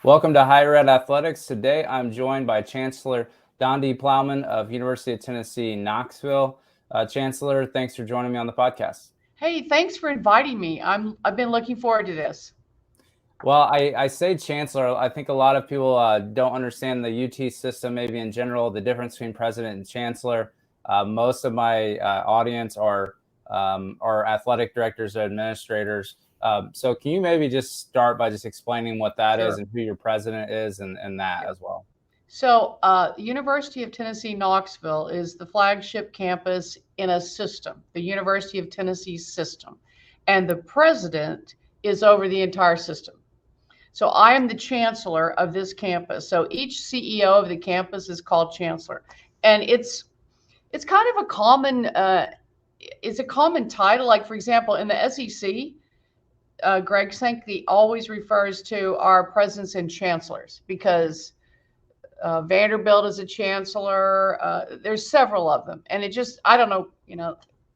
Welcome to Higher Ed Athletics. Today I'm joined by Chancellor Donde Plowman of University of Tennessee, Knoxville. Chancellor, thanks for joining me on the podcast. Hey, thanks for inviting me. I've been looking forward to this. Well, I say Chancellor. I think a lot of people don't understand the UT system, maybe in general, the difference between President and Chancellor. Most of my audience are athletic directors or administrators. So can you maybe just start by just explaining what that is Sure. and who your president is and that as well? So, University of Tennessee, Knoxville is the flagship campus in a system, the University of Tennessee system. And the president is over the entire system. So, I am the chancellor of this campus. So, each CEO of the campus is called chancellor. And it's kind of a common it's a common title. Like, for example, in the SEC, Greg Sankey always refers to our presidents and chancellors because Vanderbilt is a chancellor. There's several of them, and it just I don't know,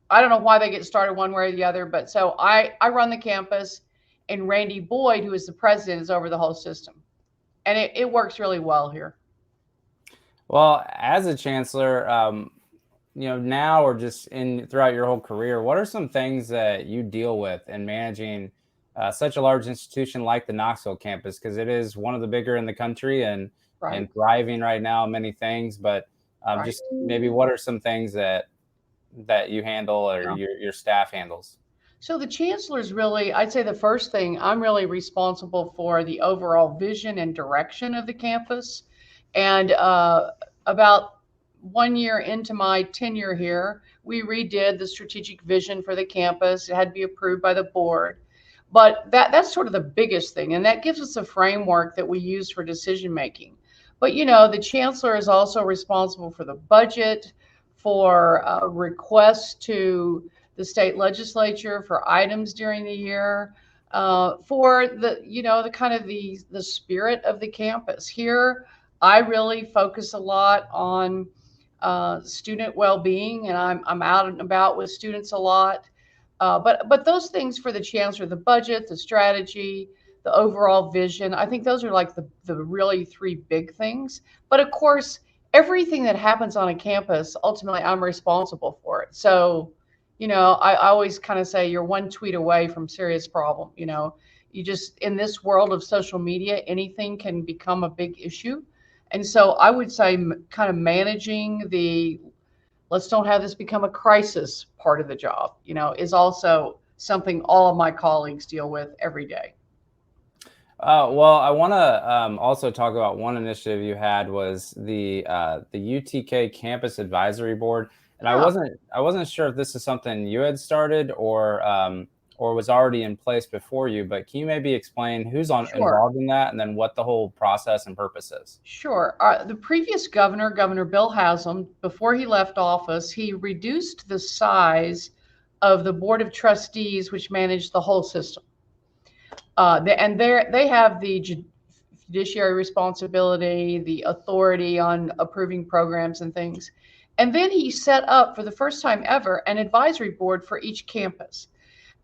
I don't know why they get started one way or the other. But so I run the campus, and Randy Boyd, who is the president, is over the whole system, and it works really well here. Well, as a chancellor, now or just throughout your whole career, what are some things that you deal with in managing such a large institution like the Knoxville campus? Because it is one of the bigger in the country and Right. thriving right now in many things. But Right. just maybe what are some things that you handle or Yeah. your staff handles? So the chancellor is really, I'd say the first thing, I'm really responsible for the overall vision and direction of the campus. And about 1 year into my tenure here, we redid the strategic vision for the campus. It had to be approved by the board. But that's sort of the biggest thing. And that gives us a framework that we use for decision making. But, the chancellor is also responsible for the budget, for requests to the state legislature for items during the year, for the kind of the spirit of the campus. Here, I really focus a lot on student well-being, and I'm out and about with students a lot. But those things for the chancellor, the budget, the strategy, the overall vision, I think those are like the really three big things. But of course, everything that happens on a campus, ultimately, I'm responsible for it. So, I always kind of say you're one tweet away from serious problem. You just, in this world of social media, anything can become a big issue. And so I would say kind of managing the let's don't have this become a crisis part of the job, is also something all of my colleagues deal with every day. Well, I want to also talk about one initiative you had was the UTK Campus Advisory Board, and Yeah, I wasn't sure if this is something you had started or was already in place before you. But can you maybe explain who's sure. involved in that, and then what the whole process and purpose is? Sure. The previous governor, Governor Bill Haslam, before he left office, he reduced the size of the Board of Trustees, which managed the whole system. They have the judiciary responsibility, the authority on approving programs and things. And then he set up, for the first time ever, an advisory board for each campus.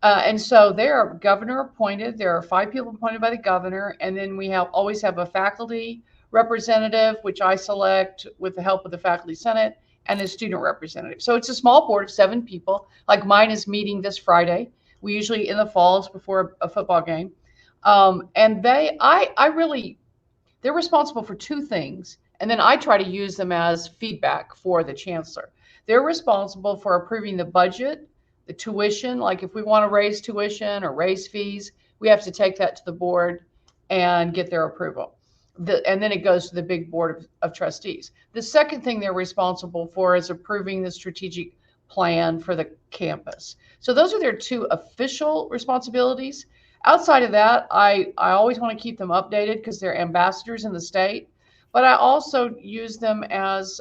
And so they are governor appointed. There are 5 people appointed by the governor, and then we always have a faculty representative, which I select with the help of the faculty senate, and a student representative. So it's a small board of 7 people. Like mine is meeting this Friday. We usually in the falls before a football game, and I really, they're responsible for two things, and then I try to use them as feedback for the chancellor. They're responsible for approving the budget, the tuition. Like if we want to raise tuition or raise fees, we have to take that to the board and get their approval. And then it goes to the big board of trustees. The second thing they're responsible for is approving the strategic plan for the campus. So those are their two official responsibilities. Outside of that, I always want to keep them updated because they're ambassadors in the state, but I also use them as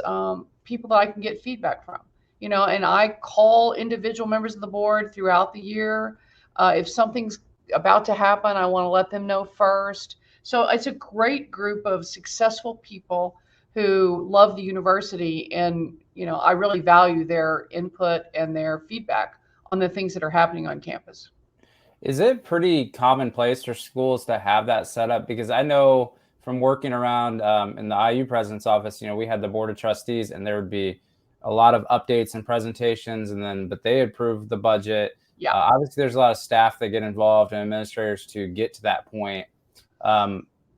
people that I can get feedback from. And I call individual members of the board throughout the year. If something's about to happen, I want to let them know first. So it's a great group of successful people who love the university, and I really value their input and their feedback on the things that are happening on campus. Is it pretty commonplace for schools to have that set up? Because I know from working around in the IU president's office, we had the board of trustees, and there would be a lot of updates and presentations, but they approved the budget. Yeah. Obviously, there's a lot of staff that get involved and administrators to get to that point.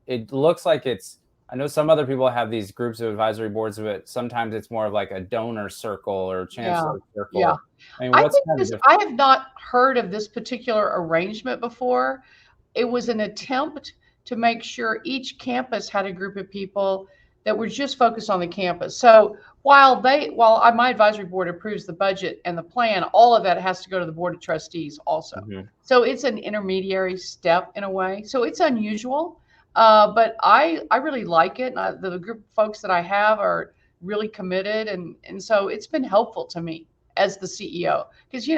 It looks like I know some other people have these groups of advisory boards, but sometimes it's more of like a donor circle or chancellor circle. Yeah. I mean, I have not heard of this particular arrangement before. It was an attempt to make sure each campus had a group of people that were just focused on the campus. So while my advisory board approves the budget and the plan, all of that has to go to the board of trustees also. Mm-hmm. So it's an intermediary step in a way. So it's unusual, but I really like it. And the group of folks that I have are really committed. And so it's been helpful to me as the CEO, because,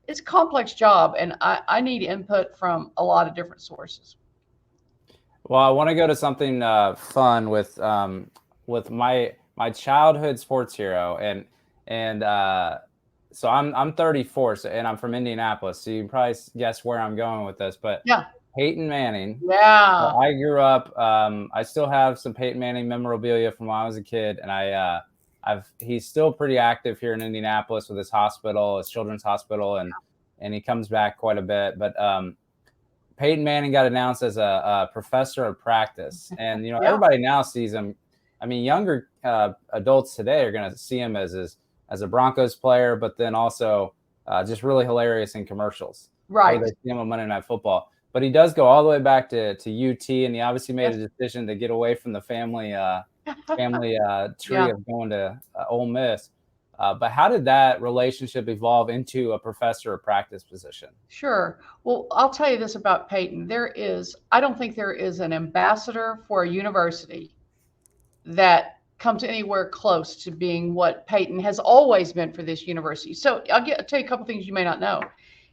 it's a complex job and I need input from a lot of different sources. Well, I want to go to something fun with my childhood sports hero, and so I'm 34, and I'm from Indianapolis, so you can probably guess where I'm going with this. But yeah, Peyton Manning. Yeah, I grew up. I still have some Peyton Manning memorabilia from when I was a kid, and he's still pretty active here in Indianapolis with his hospital, his children's hospital, and he comes back quite a bit. But Peyton Manning got announced as a professor of practice, and everybody now sees him. I mean, younger adults today are going to see him as a Broncos player, but then also just really hilarious in commercials. Right. They see him on Monday Night Football, but he does go all the way back to UT, and he obviously made a decision to get away from the family tree of going to Ole Miss. But how did that relationship evolve into a professor of practice position? Sure. Well, I'll tell you this about Peyton. I don't think there is an ambassador for a university that comes anywhere close to being what Peyton has always been for this university. So I'll tell you a couple things you may not know.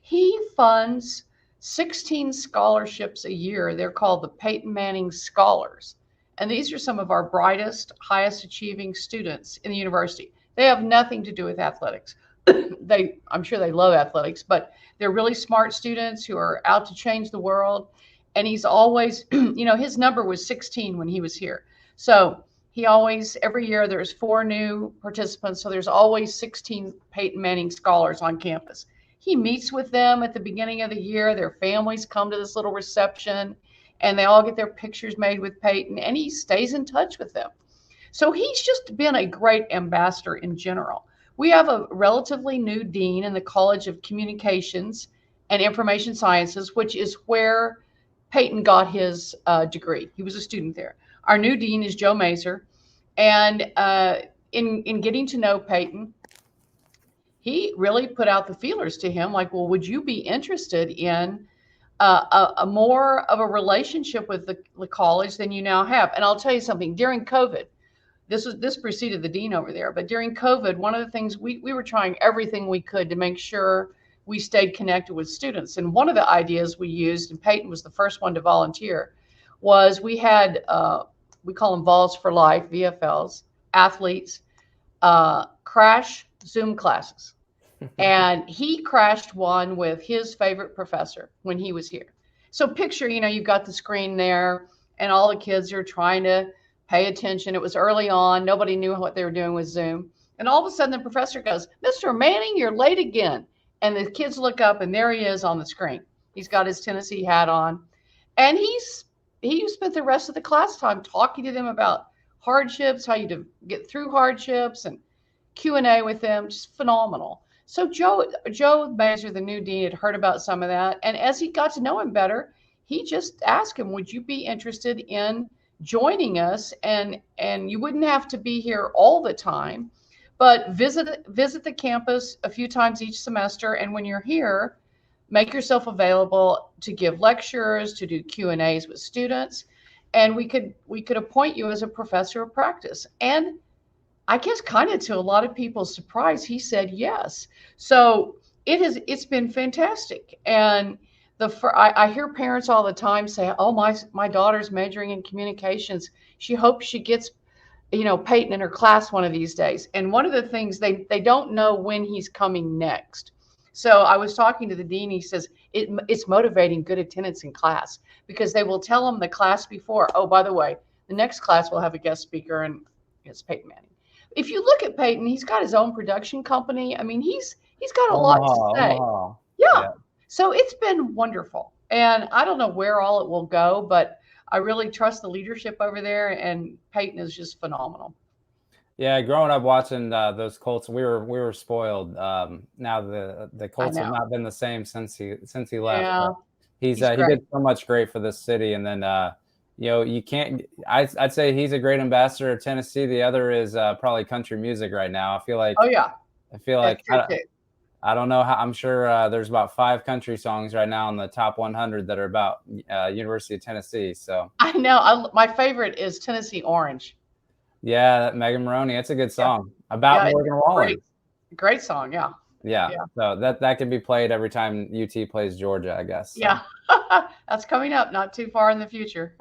He funds 16 scholarships a year. They're called the Peyton Manning Scholars. And these are some of our brightest, highest achieving students in the university. They have nothing to do with athletics. I'm sure they love athletics, but they're really smart students who are out to change the world. And he's always, his number was 16 when he was here. So he always, every year there's 4 new participants. So there's always 16 Peyton Manning scholars on campus. He meets with them at the beginning of the year. Their families come to this little reception and they all get their pictures made with Peyton, and he stays in touch with them. So he's just been a great ambassador in general. We have a relatively new dean in the College of Communications and Information Sciences, which is where Peyton got his degree. He was a student there. Our new dean is Joe Mazer. And in getting to know Peyton, he really put out the feelers to him, like, well, would you be interested in a more of a relationship with the college than you now have? And I'll tell you something, during COVID, this preceded the dean over there, but during COVID, one of the things we were trying everything we could to make sure we stayed connected with students. And one of the ideas we used, and Peyton was the first one to volunteer, was we had, we call them Vols for Life, VFLs, athletes, crash Zoom classes. And he crashed one with his favorite professor when he was here. So picture, you've got the screen there and all the kids are trying to pay attention. It was early on. Nobody knew what they were doing with Zoom. And all of a sudden the professor goes, "Mr. Manning, you're late again." And the kids look up and there he is on the screen. He's got his Tennessee hat on. And he spent the rest of the class time talking to them about hardships, how you get through hardships, and Q&A with them. Just phenomenal. So Joe Mazer, the new dean, had heard about some of that. And as he got to know him better, he just asked him, would you be interested in joining us? And you wouldn't have to be here all the time, but visit the campus a few times each semester. And when you're here, make yourself available to give lectures, to do Q&As with students. And we could appoint you as a professor of practice. And I guess kind of to a lot of people's surprise, he said yes. So it's been fantastic. And I hear parents all the time say, "Oh, my daughter's majoring in communications. She hopes she gets, Peyton in her class one of these days." And one of the things they don't know when he's coming next. So I was talking to the dean. He says it's motivating good attendance in class, because they will tell them the class before, "Oh, by the way, The next class will have a guest speaker, and it's Peyton Manning. If you look at Peyton, he's got his own production company. I mean, he's got a lot to say. Omaha. Yeah. So it's been wonderful. And I don't know where all it will go, but I really trust the leadership over there, and Peyton is just phenomenal. Yeah, growing up watching those Colts, we were spoiled. Now the Colts have not been the same since he left. Yeah, He did so much great for this city, and then you can't. I'd say he's a great ambassador of Tennessee. The other is probably country music right now. I feel like. Oh yeah. I feel like I don't know how. I'm sure there's about 5 country songs right now in the top 100 that are about University of Tennessee. So I know. My favorite is Tennessee Orange. Yeah, Megan Maroney. It's a good song about Morgan Wallen. Great song. Yeah. So that can be played every time UT plays Georgia, I guess. So. Yeah, that's coming up not too far in the future.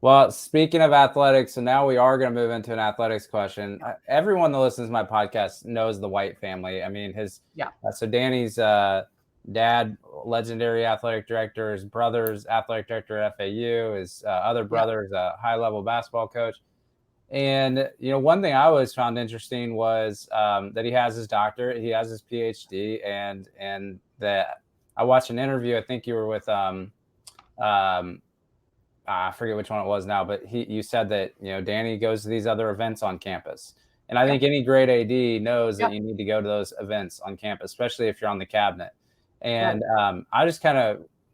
Well, speaking of athletics, so now we are going to move into an athletics question. Everyone that listens to my podcast knows the White family. I mean, so Danny's dad, legendary athletic director, his brother's athletic director at FAU, his other brother's a high-level basketball coach. And, one thing I always found interesting was that he has his doctorate, he has his PhD, and that I watched an interview. I think you were with, I forget which one it was now, but you said that, Danny goes to these other events on campus. And I think any great AD knows that you need to go to those events on campus, especially if you're on the cabinet. And I just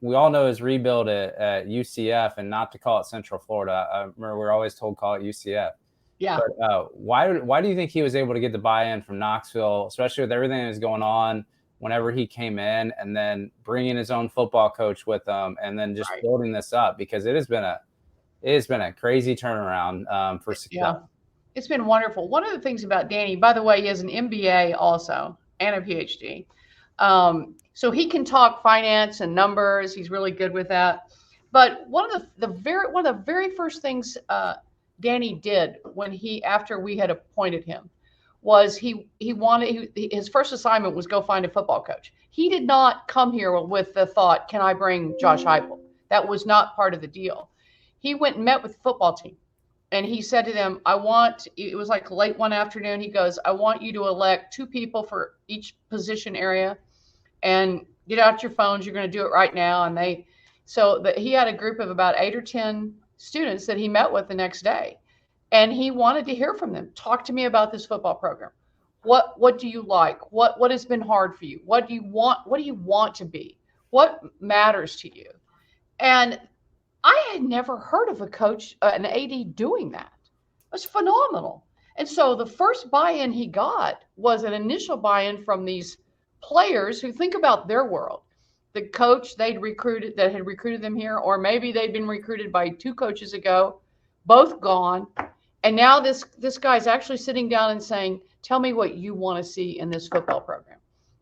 we all know his rebuild at UCF, and not to call it Central Florida. I remember we're always told call it UCF. Yeah. But why do you think he was able to get the buy-in from Knoxville, especially with everything that was going on whenever he came in, and then bringing his own football coach with him, and then just building this up? Because it has been a crazy turnaround for success. Yeah, it's been wonderful. One of the things about Danny, by the way, he has an MBA also and a PhD. So he can talk finance and numbers. He's really good with that. But one of the very first things Danny did after we had appointed him was his first assignment was go find a football coach. He did not come here with the thought, can I bring Josh Heupel? That was not part of the deal. He went and met with the football team, and he said to them, it was like late one afternoon. He goes, I want you to elect 2 people for each position area, and get out your phones. You're going to do it right now. And he had a group of about 8 or 10 students that he met with the next day, and he wanted to hear from them. Talk to me about this football program. What do you like? What has been hard for you? What do you want to be? What matters to you? And I had never heard of a coach, an AD, doing that. It was phenomenal. And so the first buy-in he got was an initial buy-in from these players who think about their world. The coach that had recruited them here, or maybe they'd been recruited by 2 coaches ago, both gone. And now this guy's actually sitting down and saying, tell me what you want to see in this football program.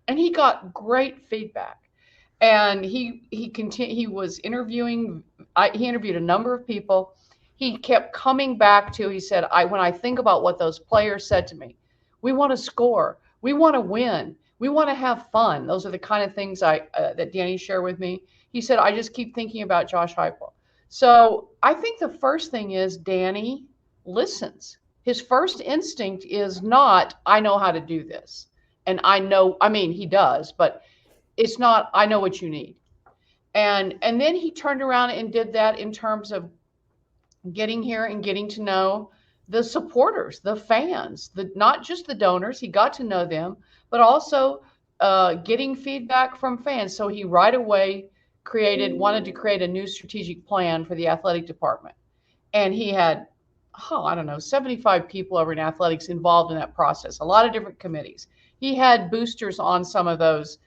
And he got great feedback. And he was interviewing. He interviewed a number of people. He kept coming back to, he said, when I think about what those players said to me, we want to score. We want to win. We want to have fun. Those are the kind of things that Danny shared with me. He said, I just keep thinking about Josh Heupel. So I think the first thing is Danny listens. His first instinct is not, I know how to do this. And he does, but it's not, I know what you need. And then he turned around and did that in terms of getting here and getting to know the supporters, the fans, not just the donors. He got to know them, but also getting feedback from fans. So he right away wanted to create a new strategic plan for the athletic department. And he had, 75 people over in athletics involved in that process, a lot of different committees. He had boosters on some of those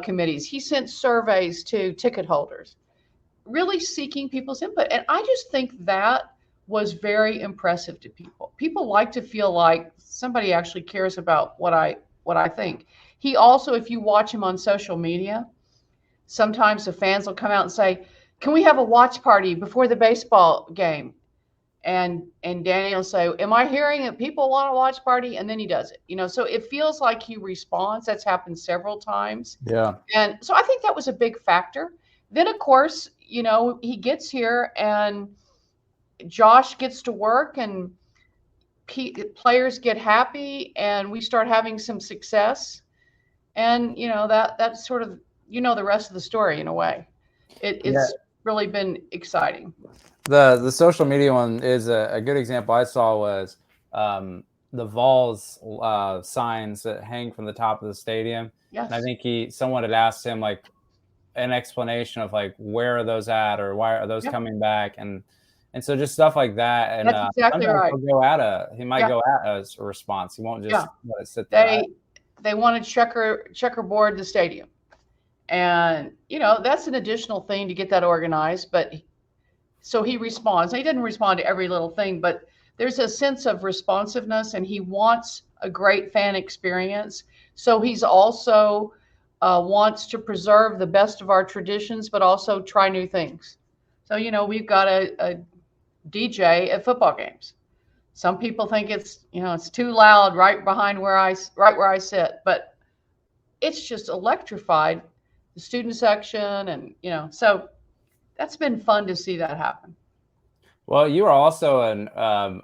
committees. He sent surveys to ticket holders, really seeking people's input. And I just think that was very impressive to people. People like to feel like somebody actually cares about what I think. He also, if you watch him on social media, sometimes the fans will come out and say, can we have a watch party before the baseball game? And Danny will say, am I hearing that people want a watch party? And then he does it, so it feels like he responds. That's happened several times. Yeah. And so I think that was a big factor. Then, of course, he gets here, and Josh gets to work and players get happy and we start having some success. And, that's sort of, the rest of the story in a way. It's really been exciting. The social media one is a good example I saw was the Vols signs that hang from the top of the stadium. Yes. And I think someone had asked him like an explanation of like, where are those at, or why are those coming back? And so just stuff like that. And that's exactly right. He might go at a response. He won't just let it sit there. They want to checkerboard the stadium. And, that's an additional thing to get that organized. But so he responds. He didn't respond to every little thing, but there's a sense of responsiveness and he wants a great fan experience. So he's also wants to preserve the best of our traditions, but also try new things. So, we've got a DJ at football games. Some people think it's too loud right where I sit, but it's just electrified the student section. And, so that's been fun to see that happen. Well, you are also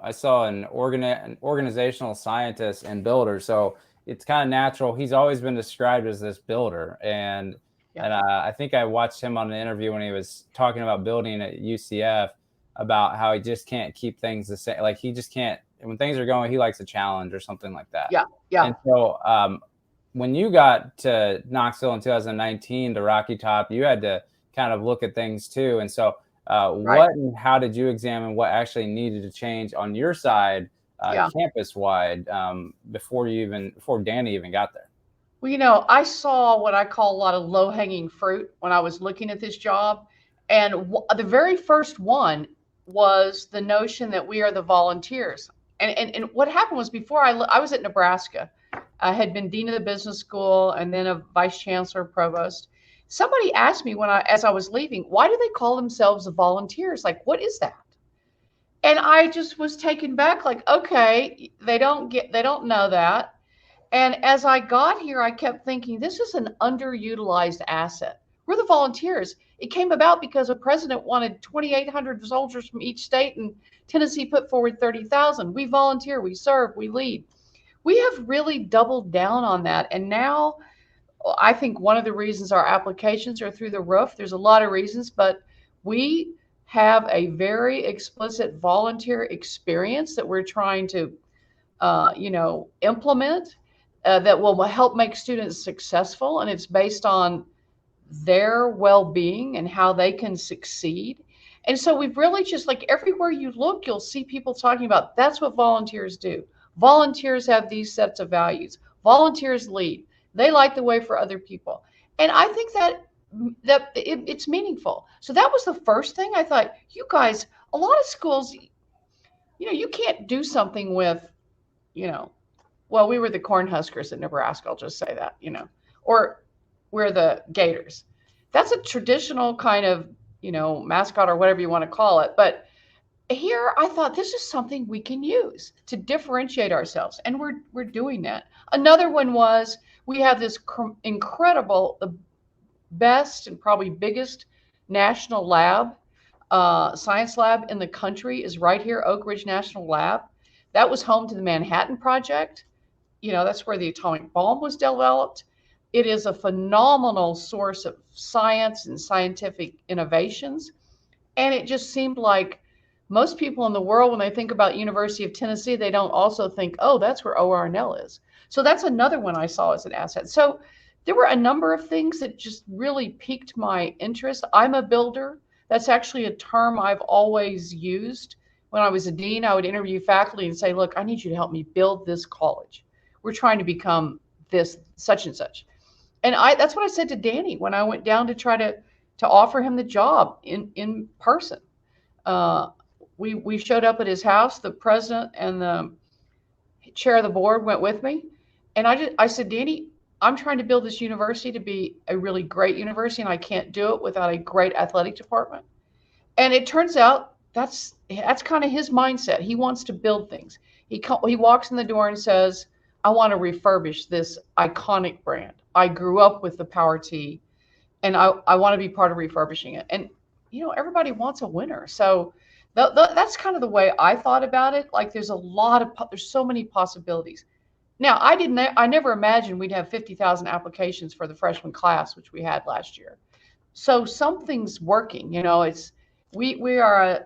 I saw an organizational scientist and builder. So it's kind of natural. He's always been described as this builder. And I think I watched him on an interview when he was talking about building at UCF, about how he just can't keep things the same. Like he just can't, when things are going, he likes a challenge or something like that. Yeah. And so when you got to Knoxville in 2019 to Rocky Top, you had to kind of look at things too. And so what and how did you examine what actually needed to change on your side, campus wide, before Danny even got there? Well, I saw what I call a lot of low hanging fruit when I was looking at this job. And the very first one was the notion that we are the volunteers. And what happened was, before I was at Nebraska, I had been dean of the business school and then a vice chancellor, provost. Somebody asked me as I was leaving, why do they call themselves the volunteers? Like, what is that? And I just was taken back, like, okay, they don't know that. And as I got here, I kept thinking, this is an underutilized asset. We're the volunteers. It came about because a president wanted 2,800 soldiers from each state, and Tennessee put forward 30,000. We volunteer, we serve, we lead. We have really doubled down on that. And now I think one of the reasons our applications are through the roof, there's a lot of reasons, but we have a very explicit volunteer experience that we're trying to, implement that will help make students successful. And it's based on their well-being and how they can succeed. And so we've really just, like, everywhere you look, you'll see people talking about, that's what volunteers do. Volunteers have these sets of values. Volunteers lead. They light the way for other people. And I think that it's meaningful. So that was the first thing. I thought, you guys, a lot of schools, you can't do something with, well, we were the Cornhuskers at Nebraska, I'll just say that, or we're the Gators. That's a traditional kind of, mascot or whatever you want to call it. But here I thought, this is something we can use to differentiate ourselves. And we're doing that. Another one was, we have this incredible, the best and probably biggest national lab, science lab in the country is right here, Oak Ridge National Lab. That was home to the Manhattan Project. That's where the atomic bomb was developed. It is a phenomenal source of science and scientific innovations. And it just seemed like most people in the world, when they think about University of Tennessee, they don't also think, oh, that's where ORNL is. So that's another one I saw as an asset. So there were a number of things that just really piqued my interest. I'm a builder. That's actually a term I've always used. When I was a dean, I would interview faculty and say, look, I need you to help me build this college. We're trying to become this, such and such. And that's what I said to Danny when I went down to try to offer him the job in person. We showed up at his house. The president and the chair of the board went with me. And I said, Danny, I'm trying to build this university to be a really great university, and I can't do it without a great athletic department. And it turns out that's kind of his mindset. He wants to build things. He walks in the door and says, I want to refurbish this iconic brand. I grew up with the Power T, and I want to be part of refurbishing it. And, everybody wants a winner. So That's kind of the way I thought about it. Like there's there's so many possibilities. Now, I never imagined we'd have 50,000 applications for the freshman class, which we had last year. So something's working, we are a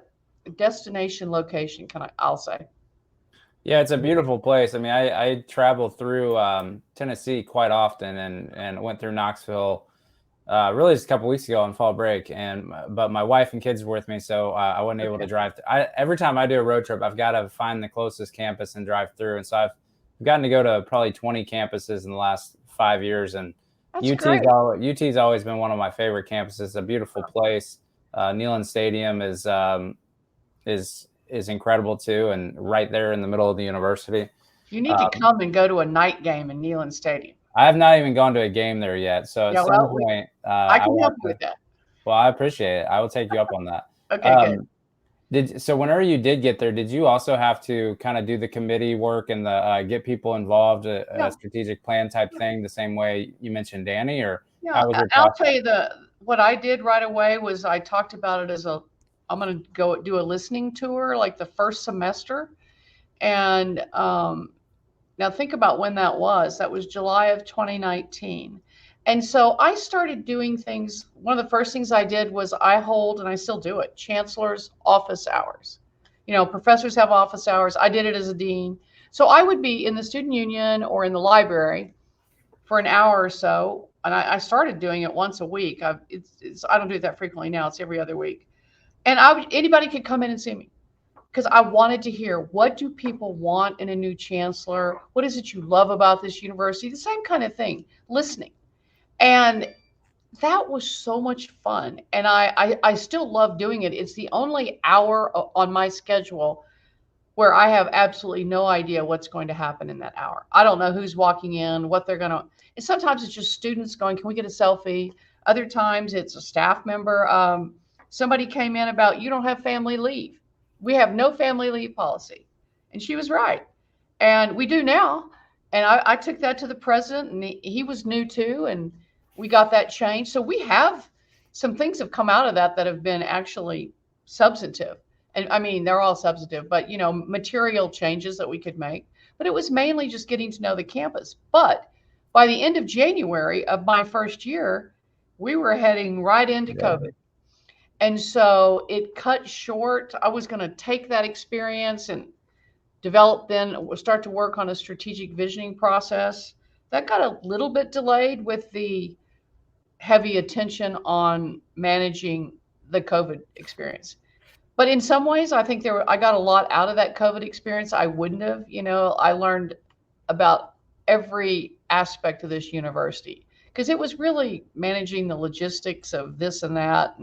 destination location, I'll say. Yeah, it's a beautiful place. I mean, I travel through Tennessee quite often, and went through Knoxville really just a couple weeks ago on fall break. But my wife and kids were with me, so I wasn't able to drive. Every time I do a road trip, I've got to find the closest campus and drive through. And so I've gotten to go to probably 20 campuses in the last 5 years, and UT's always been one of my favorite campuses. It's a beautiful place. Neyland Stadium is incredible too, and right there in the middle of the university. You need to come and go to a night game in Neyland Stadium. I have not even gone to a game there yet, so at some point I can help you with that. Well, I appreciate it. I will take you up on that. Okay, good. So whenever you did get there, did you also have to kind of do the committee work and the get people involved, a strategig plan type thing, the same way you mentioned Danny, or how was your process? I'll tell you what I did right away was I talked about it I'm going to go do a listening tour like the first semester. And now think about when that was. That was July of 2019. And so I started doing things. One of the first things I did was I hold, and I still do it, chancellor's office hours. Professors have office hours. I did it as a dean. So I would be in the student union or in the library for an hour or so. And I started doing it once a week. I don't do that frequently now. It's every other week. And anybody could come in and see me because I wanted to hear, what do people want in a new chancellor? What is it you love about this university? The same kind of thing, listening. And that was so much fun. And I still love doing it. It's the only hour on my schedule where I have absolutely no idea what's going to happen in that hour. I don't know who's walking in, what they're going to, and sometimes it's just students going, can we get a selfie? Other times it's a staff member. Somebody came in about, you don't have family leave. We have no family leave policy. And she was right. And we do now. And I took that to the president, and he was new too. And we got that changed. So we have some things have come out of that have been actually substantive. And I mean, they're all substantive, but material changes that we could make. But it was mainly just getting to know the campus. But by the end of January of my first year, we were heading right into COVID. And so it cut short. I was going to take that experience and start to work on a strategic visioning process. That got a little bit delayed with the heavy attention on managing the COVID experience. But in some ways, I think I got a lot out of that COVID experience. I wouldn't have, I learned about every aspect of this university because it was really managing the logistics of this and that.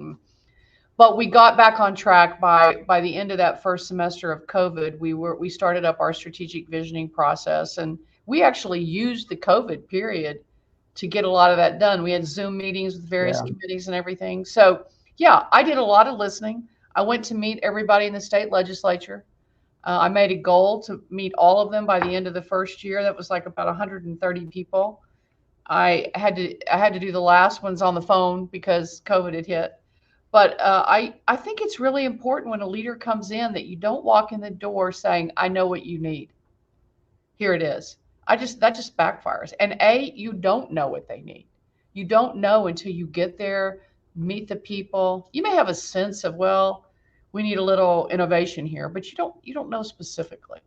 But we got back on track by the end of that first semester of COVID. We started up our strategic visioning process, and we actually used the COVID period to get a lot of that done. We had Zoom meetings with various committees and everything. So yeah, I did a lot of listening. I went to meet everybody in the state legislature. I made a goal to meet all of them by the end of the first year. That was like about 130 people. I had to do the last ones on the phone because COVID had hit. But I think it's really important when a leader comes in that you don't walk in the door saying, I know what you need. Here it is. That just backfires. And you don't know what they need. You don't know until you get there, meet the people. You may have a sense of, well, we need a little innovation here, but you don't know specifically.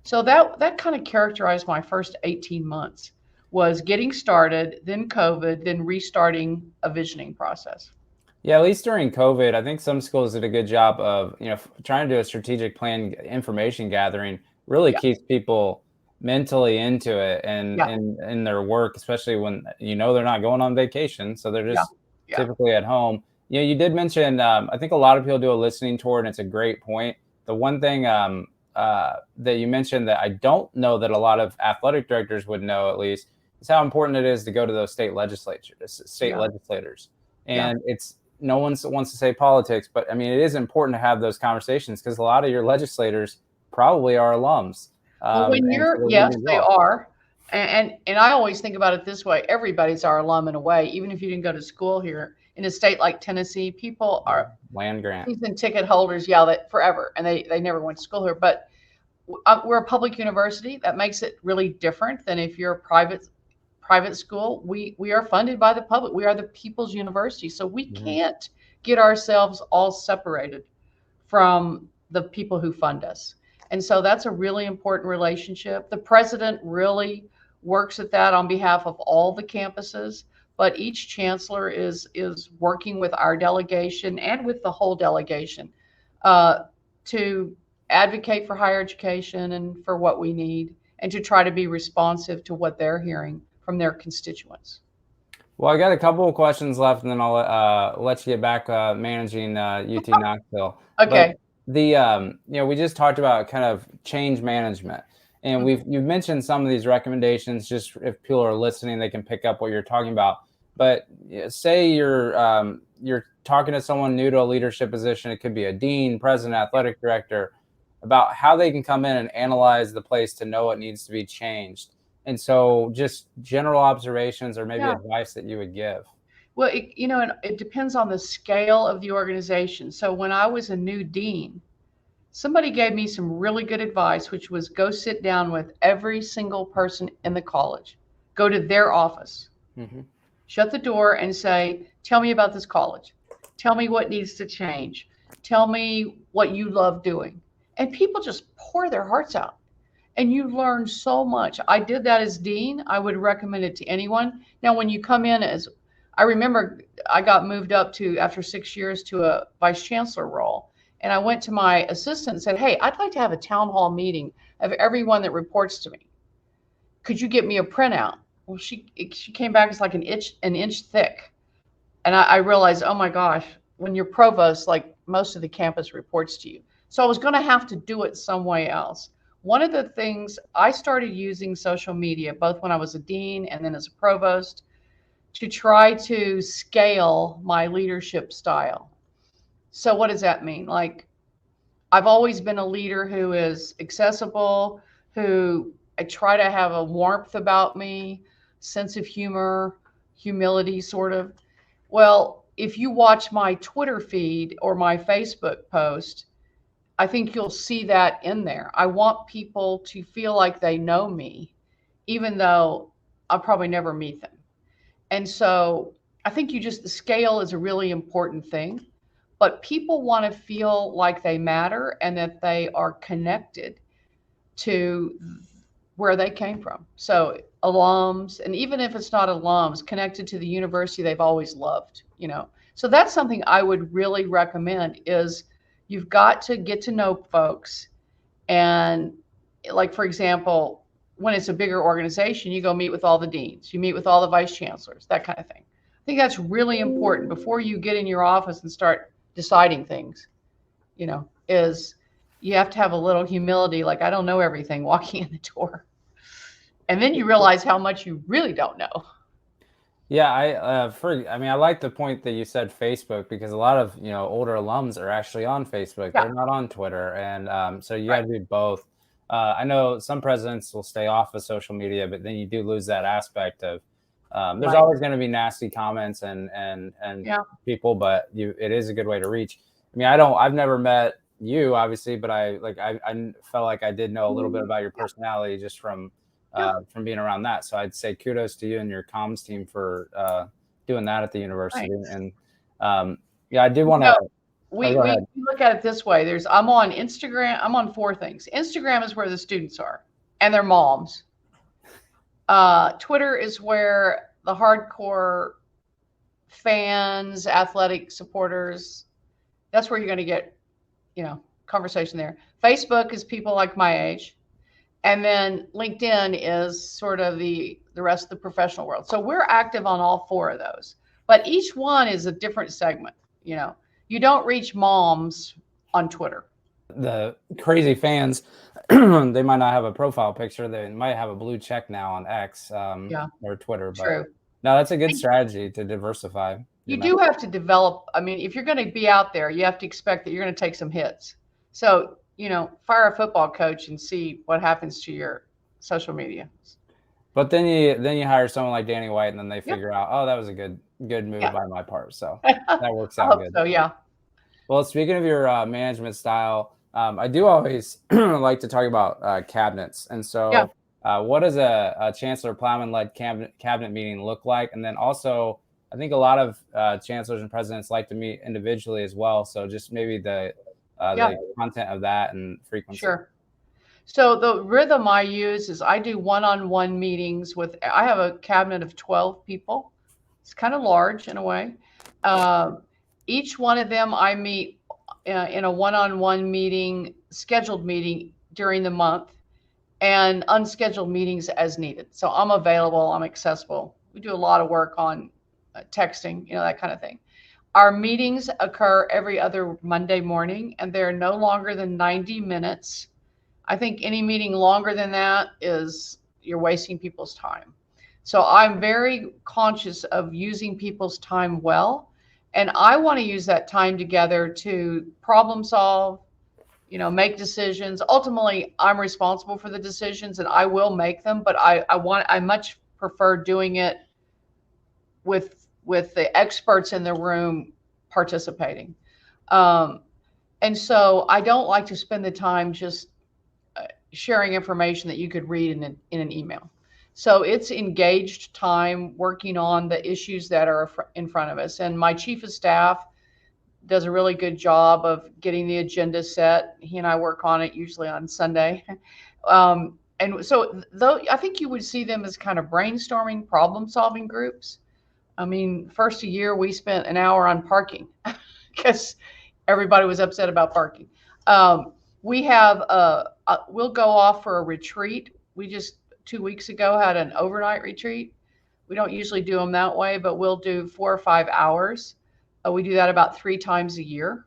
So that kind of characterized my first 18 months was getting started, then COVID, then restarting a visioning process. Yeah, at least during COVID, I think some schools did a good job of, trying to do a strategic plan, information gathering really keeps people mentally into it and in their work, especially when, they're not going on vacation. So they're just typically at home. You did mention, I think a lot of people do a listening tour, and it's a great point. The one thing that you mentioned that I don't know that a lot of athletic directors would know, at least, is how important it is to go to those state legislators. And it's, no one wants to say politics, but I mean, it is important to have those conversations because a lot of your legislators probably are alums. Well, they are. And I always think about it this way. Everybody's our alum in a way, even if you didn't go to school here. in a state like Tennessee, people are land grant season ticket holders, that forever, and they never went to school here. But we're a public university. That makes it really different than if you're a private school. We are funded by the public. We are the people's university, so we can't get ourselves all separated from the people who fund us. And so that's a really important relationship. The president really works at that on behalf of all the campuses, but each chancellor is working with our delegation and with the whole delegation to advocate for higher education and for what we need, and to try to be responsive to what they're hearing from their constituents. Well, I got a couple of questions left, and then I'll let you get back managing UT-Knoxville. Okay. But we just talked about kind of change management, and you've mentioned some of these recommendations. Just if people are listening, they can pick up what you're talking about. But say you're talking to someone new to a leadership position. It could be a dean, president, athletic director, about how they can come in and analyze the place to know what needs to be changed. And so just general observations or maybe advice that you would give. Well, it depends on the scale of the organization. So when I was a new dean, somebody gave me some really good advice, which was go sit down with every single person in the college, go to their office, shut the door and say, tell me about this college. Tell me what needs to change. Tell me what you love doing. And people just pour their hearts out. And you learn so much. I did that as dean. I would recommend it to anyone. Now, when you come in I remember I got moved up after 6 years to a vice chancellor role. And I went to my assistant and said, hey, I'd like to have a town hall meeting of everyone that reports to me. Could you get me a printout? Well, she came back, it's like an inch thick. And I realized, oh my gosh, when you're provost, like most of the campus reports to you. So I was going to have to do it some way else. One of the things, I started using social media, both when I was a dean and then as a provost, to try to scale my leadership style. So what does that mean? Like, I've always been a leader who is accessible, who I try to have a warmth about me, sense of humor, humility, sort of. Well, if you watch my Twitter feed or my Facebook post, I think you'll see that in there. I want people to feel like they know me, even though I'll probably never meet them. And so I think the scale is a really important thing, but people want to feel like they matter and that they are connected to where they came from. So alums, and even if it's not alums, connected to the university they've always loved, So that's something I would really recommend is you've got to get to know folks. And like, for example, when it's a bigger organization, you go meet with all the deans, you meet with all the vice chancellors, that kind of thing. I think that's really important before you get in your office and start deciding things, is you have to have a little humility. Like, I don't know everything walking in the door. And then you realize how much you really don't know. Yeah, I like the point that you said Facebook, because a lot of older alums are actually on Facebook. They're not on Twitter, and so you got to do both. I know some presidents will stay off of social media, but then you do lose that aspect of there's always going to be nasty comments and people, but it is a good way to reach. I mean, I've never met you, obviously, but I felt like I did know a little bit about your personality just from being around that. So I'd say kudos to you and your comms team for doing that at the university. Thanks. And I did want to. We look at it this way. I'm on Instagram. I'm on 4 things. Instagram is where the students are and their moms. Twitter is where the hardcore fans, athletic supporters, that's where you're going to get, conversation there. Facebook is people like my age. And then LinkedIn is sort of the rest of the professional world. So we're active on all 4 of those, but each one is a different segment. You don't reach moms on Twitter. The crazy fans, they might not have a profile picture. They might have a blue check now on X or Twitter. But true. No, that's a good strategy to diversify. You do have to develop. I mean, if you're going to be out there, you have to expect that you're going to take some hits. So, fire a football coach and see what happens to your social media. But then you hire someone like Danny White, and then they figure out, oh, that was a good good move Yeah. by my part. So that works I out hope good. so, yeah. Well, speaking of your management style, I do always like to talk about cabinets. And Yeah. so, what does a Chancellor Plowman-led cabinet meeting look like? And then also, I think a lot of chancellors and presidents like to meet individually as well. So, just maybe Yeah, the content of that and frequency. sure. So the rhythm I use is I do one-on-one meetings I have a cabinet of 12 people. It's kind of large in a way. Um, each one of them I meet in a one-on-one meeting, scheduled meeting during the month, and unscheduled meetings as needed. So I'm available, I'm accessible. We do a lot of work on texting, that kind of thing. Our meetings occur every other Monday morning, and they're no longer than 90 minutes. I think any meeting longer than that is you're wasting people's time. So I'm very conscious of using people's time well. And I want to use that time together to problem solve, make decisions. Ultimately, I'm responsible for the decisions and I will make them, but I much prefer doing it with the experts in the room participating. Um, and so I don't like to spend the time just sharing information that you could read in an email. So it's engaged time working on the issues that are in front of us. And my chief of staff does a really good job of getting the agenda set. He and I work on it usually on Sunday. And so though I think you would see them as kind of brainstorming, problem solving groups. I mean, first a year we spent an hour on parking because everybody was upset about parking. We have we'll go off for a retreat. We just 2 weeks ago had an overnight retreat. We don't usually do them that way, but we'll do 4 or 5 hours. We do that about 3 times a year,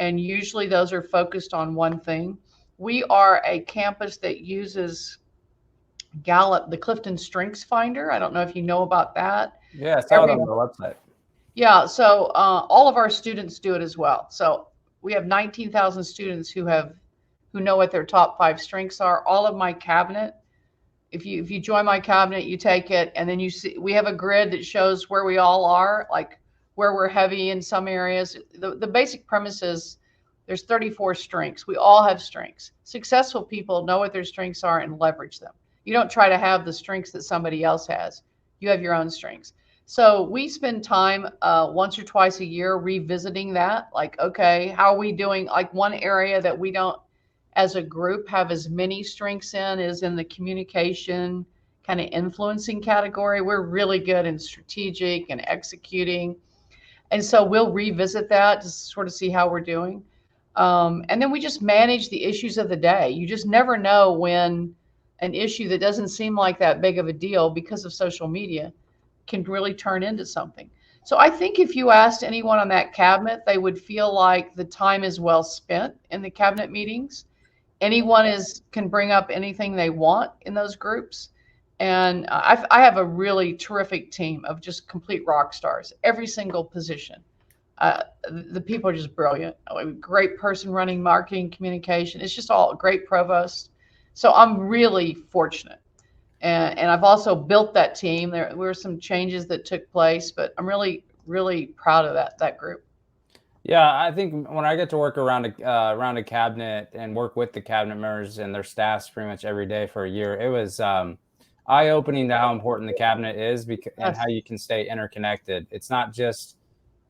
and usually those are focused on one thing. We are a campus that uses Gallup, the Clifton Strengths Finder. I don't know if you know about that. Yeah, I saw it on the website. Yeah, so all of our students do it as well. So we have 19,000 students who know what their top 5 strengths are. All of my cabinet, if you join my cabinet, you take it, and then you see we have a grid that shows where we all are, like where we're heavy in some areas. The basic premise is there's 34 strengths. We all have strengths. Successful people know what their strengths are and leverage them. You don't try to have the strengths that somebody else has. You have your own strengths. So we spend time once or twice a year revisiting that. Like, okay, how are we doing? Like one area that we don't, as a group, have as many strengths in is in the communication kind of influencing category. We're really good in strategic and executing. And so we'll revisit that to sort of see how we're doing. And then we just manage the issues of the day. You just never know when an issue that doesn't seem like that big of a deal because of social media can really turn into something. So I think if you asked anyone on that cabinet, they would feel like the time is well spent in the cabinet meetings. Anyone can bring up anything they want in those groups. And I have a really terrific team of just complete rock stars, every single position. The people are just brilliant. A great person running marketing, communication. It's just all great provost. So I'm really fortunate. And I've also built that team. There were some changes that took place, but I'm really, really proud of that group. Yeah, I think when I get to work around a cabinet and work with the cabinet members and their staffs pretty much every day for a year, it was eye-opening to how important the cabinet is and how you can stay interconnected. It's not just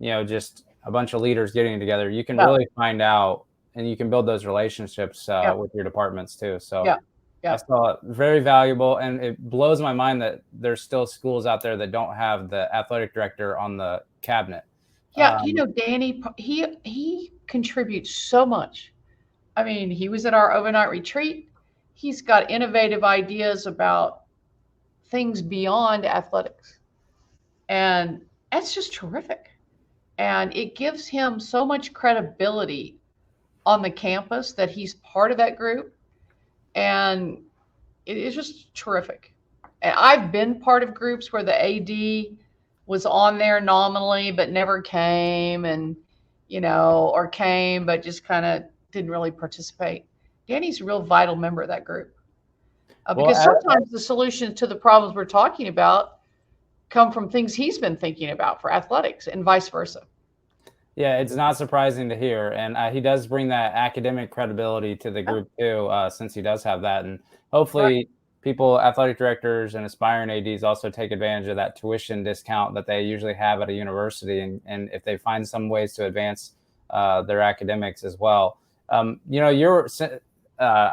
just a bunch of leaders getting together. You can really find out and you can build those relationships with your departments too. So I saw it very valuable, and it blows my mind that there's still schools out there that don't have the athletic director on the cabinet. Yeah, Danny, he contributes so much. I mean, he was at our overnight retreat. He's got innovative ideas about things beyond athletics. And that's just terrific. And it gives him so much credibility on the campus that he's part of that group. And it is just terrific. And I've been part of groups where the AD was on there nominally, but never came or came, but just kind of didn't really participate. Danny's a real vital member of that group. Because sometimes the solution to the problems we're talking about come from things he's been thinking about for athletics and vice versa. Yeah, it's not surprising to hear. And he does bring that academic credibility to the group too, since he does have that. And hopefully people, athletic directors and aspiring ADs also take advantage of that tuition discount that they usually have at a university. And if they find some ways to advance their academics as well. I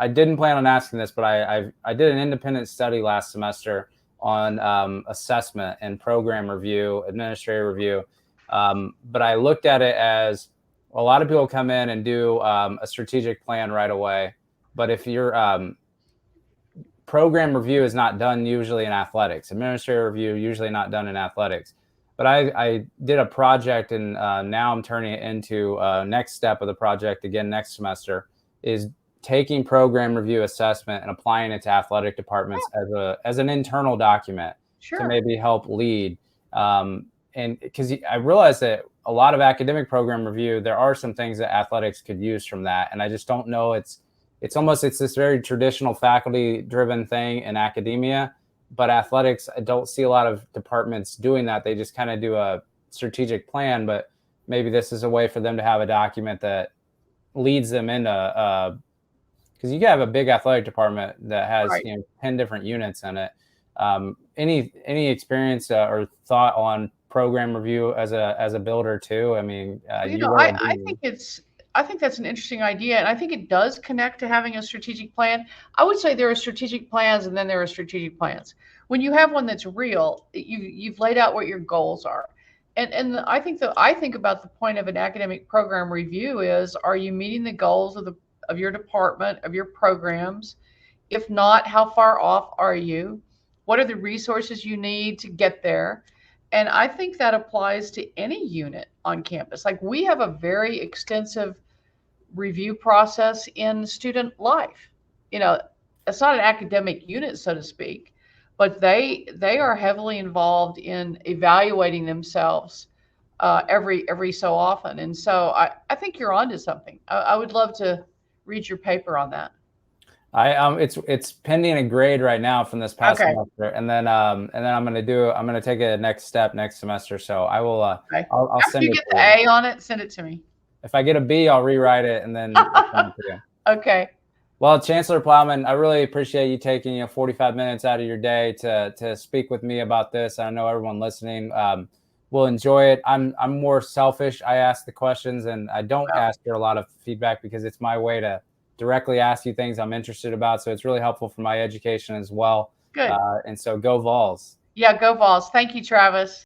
didn't plan on asking this, but I did an independent study last semester on assessment and program review, administrative review. But I looked at it as a lot of people come in and do a strategic plan right away. But if your program review is not done usually in athletics, administrative review usually not done in athletics. But I did a project, and now I'm turning it into next step of the project again next semester is taking program review assessment and applying it to athletic departments as an internal document to maybe help lead. And because I realized that a lot of academic program review, there are some things that athletics could use from that. And I just don't know. It's this very traditional faculty driven thing in academia, but athletics, I don't see a lot of departments doing that. They just kind of do a strategic plan, but maybe this is a way for them to have a document that leads them into, because you can have a big athletic department that has 10 different units in it. Any experience or thought on program review as a builder too? I mean, I think that's an interesting idea, and I think it does connect to having a strategic plan. I would say there are strategic plans, and then there are strategic plans. When you have one that's real, you've laid out what your goals are, and I think about the point of an academic program review is: are you meeting the goals of your department, of your programs? If not, how far off are you? What are the resources you need to get there? And I think that applies to any unit on campus. Like, we have a very extensive review process in student life. It's not an academic unit, so to speak, but they are heavily involved in evaluating themselves every so often. And so I think you're onto something. I would love to read your paper on that. It's pending a grade right now from this past semester, and then I'm gonna take a next step next semester. So I will I'll After send you it get the A on it, send it to me. If I get a B, I'll rewrite it and then I'll send it to you. Okay. Well, Chancellor Plowman, I really appreciate you taking 45 minutes out of your day to speak with me about this. I know everyone listening will enjoy it. I'm more selfish. I ask the questions, and I don't ask for a lot of feedback because it's my way to directly ask you things I'm interested about. So it's really helpful for my education as well. Good. And so go Vols. Yeah, go Vols. Thank you, Travis.